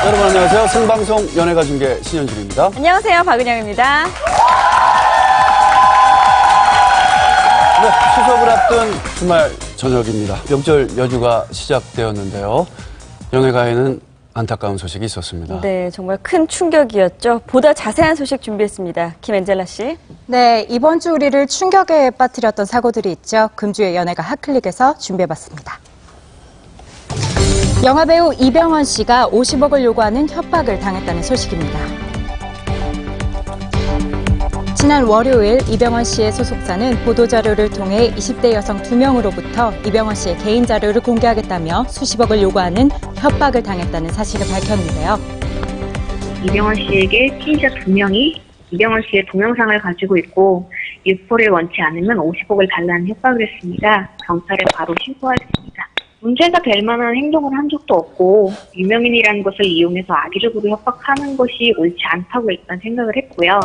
여러분 안녕하세요. 생방송 연예가 중계 신현준입니다. 안녕하세요. 박은영입니다. 네, 추석을 앞둔 주말 저녁입니다. 명절 연휴가 시작되었는데요. 연예가에는 안타까운 소식이 있었습니다. 네, 정말 큰 충격이었죠. 보다 자세한 소식 준비했습니다. 김엔젤라 씨. 네, 이번 주 우리를 충격에 빠뜨렸던 사고들이 있죠. 금주의 연예가 핫클릭에서 준비해봤습니다. 영화배우 이병헌 씨가 50억을 요구하는 협박을 당했다는 소식입니다. 지난 월요일 이병헌 씨의 소속사는 보도자료를 통해 20대 여성 2명으로부터 이병헌 씨의 개인 자료를 공개하겠다며 수십억을 요구하는 협박을 당했다는 사실을 밝혔는데요. 이병헌 씨에게 피의자 2명이 이병헌 씨의 동영상을 가지고 있고 유포를 원치 않으면 50억을 달라는 협박을 했습니다. 경찰에 바로 신고하였습니다. 문제가 될 만한 행동을 한 적도 없고 유명인이라는 것을 이용해서 악의적으로 협박하는 것이 옳지 않다고 일단 생각을 했고요.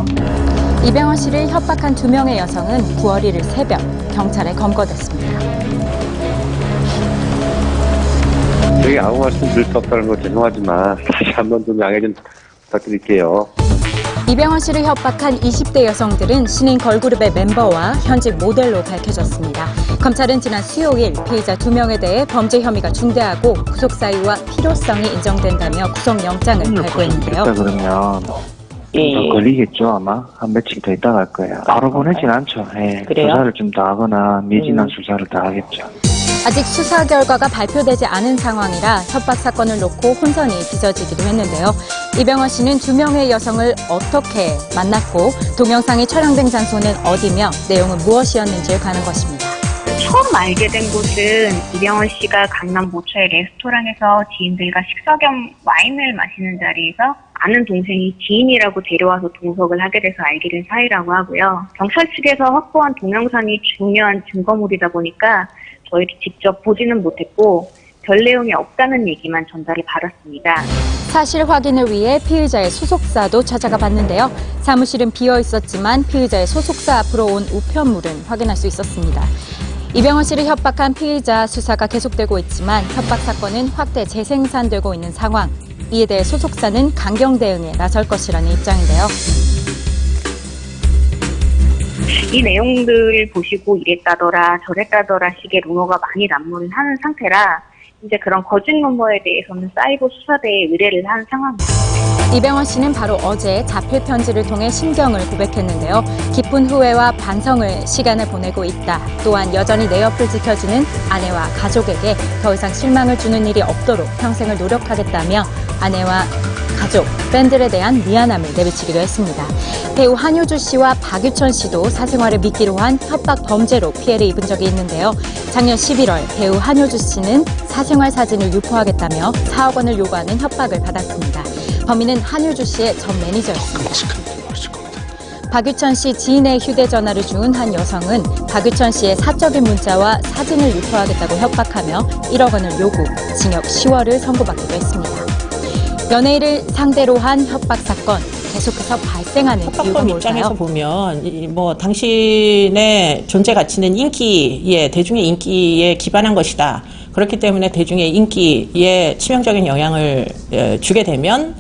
이병헌 씨를 협박한 2명의 여성은 9월 1일 새벽 경찰에 검거됐습니다. 저희 아무 말씀 드릴 수 없다는 거 죄송하지만 다시 한 번 좀 양해 좀 부탁드릴게요. 이병헌 씨를 협박한 20대 여성들은 신인 걸그룹의 멤버와 현직 모델로 밝혀졌습니다. 검찰은 지난 수요일 피의자 2명에 대해 범죄 혐의가 중대하고 구속 사유와 필요성이 인정된다며 구속영장을 발부했는데요. 그러면 더 걸리겠죠 아마 한 며칠 더 있다 갈 거예요. 바로 보내진 않죠. 예, 조사를 좀 더 하거나 미진한 수사를 더 하겠죠. 아직 수사 결과가 발표되지 않은 상황이라 협박 사건을 놓고 혼선이 빚어지기도 했는데요. 이병헌 씨는 2명의 여성을 어떻게 만났고 동영상이 촬영된 장소는 어디며 내용은 무엇이었는지를 가는 것입니다. 처음 알게 된 곳은 이병헌 씨가 강남 모처의 레스토랑에서 지인들과 식사 겸 와인을 마시는 자리에서 아는 동생이 지인이라고 데려와서 동석을 하게 돼서 알게 된 사이라고 하고요. 경찰 측에서 확보한 동영상이 중요한 증거물이다 보니까 저희도 직접 보지는 못했고 별 내용이 없다는 얘기만 전달을 받았습니다. 사실 확인을 위해 피의자의 소속사도 찾아가 봤는데요. 사무실은 비어 있었지만 피의자의 소속사 앞으로 온 우편물은 확인할 수 있었습니다. 이병헌 씨를 협박한 피의자 수사가 계속되고 있지만 협박 사건은 확대 재생산되고 있는 상황. 이에 대해 소속사는 강경 대응에 나설 것이라는 입장인데요. 이 내용들을 보시고 이랬다더라 저랬다더라 식의 루머가 많이 난무를 하는 상태라 이제 그런 거짓 루머에 대해서는 사이버 수사대에 의뢰를 한 상황입니다. 이병헌 씨는 바로 어제 자필 편지를 통해 심경을 고백했는데요. 깊은 후회와 반성을 시간을 보내고 있다. 또한 여전히 내 옆을 지켜주는 아내와 가족에게 더 이상 실망을 주는 일이 없도록 평생을 노력하겠다며 아내와 가족, 팬들에 대한 미안함을 내비치기도 했습니다. 배우 한효주 씨와 박유천 씨도 사생활을 미끼로 한 협박 범죄로 피해를 입은 적이 있는데요. 작년 11월 배우 한효주 씨는 사생활 사진을 유포하겠다며 4억 원을 요구하는 협박을 받았습니다. 범인은 한효주 씨의 전 매니저였습니다. 박유천 씨 지인의 휴대전화를 준 한 여성은 박유천 씨의 사적인 문자와 사진을 유포하겠다고 협박하며 1억 원을 요구, 징역 10월을 선고받기도 했습니다. 연예인을 상대로 한 협박 사건 계속해서 발생하는 이유가 협박범 뭘까요? 입장에서 보면 당신의 존재 가치는 인기에 대중의 인기에 기반한 것이다. 그렇기 때문에 대중의 인기에 치명적인 영향을 주게 되면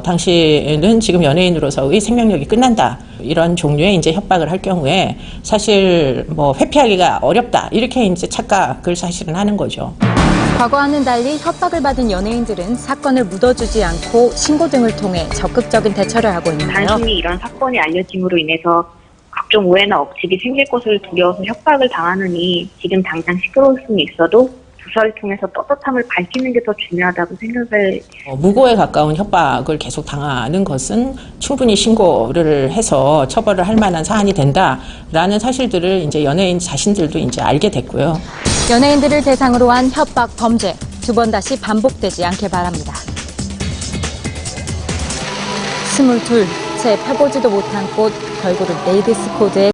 당신은 지금 연예인으로서의 생명력이 끝난다. 이런 종류의 이제 협박을 할 경우에 사실 회피하기가 어렵다. 이렇게 이제 착각을 사실은 하는 거죠. 과거와는 달리 협박을 받은 연예인들은 사건을 묻어주지 않고 신고 등을 통해 적극적인 대처를 하고 있는데요. 단순히 이런 사건이 알려짐으로 인해서 각종 오해나 억측이 생길 것을 두려워서 협박을 당하느니 지금 당장 시끄러울 수는 있어도 조사를 통해서 떳떳함을 밝히는 게 더 중요하다고 생각을 무고에 가까운 협박을 계속 당하는 것은 충분히 신고를 해서 처벌을 할 만한 사안이 된다라는 사실들을 이제 연예인 자신들도 이제 알게 됐고요. 연예인들을 대상으로 한 협박 범죄 두 번 다시 반복되지 않길 바랍니다. 22, 채 펴보지도 못한 꽃 걸그룹 레이디스 코드의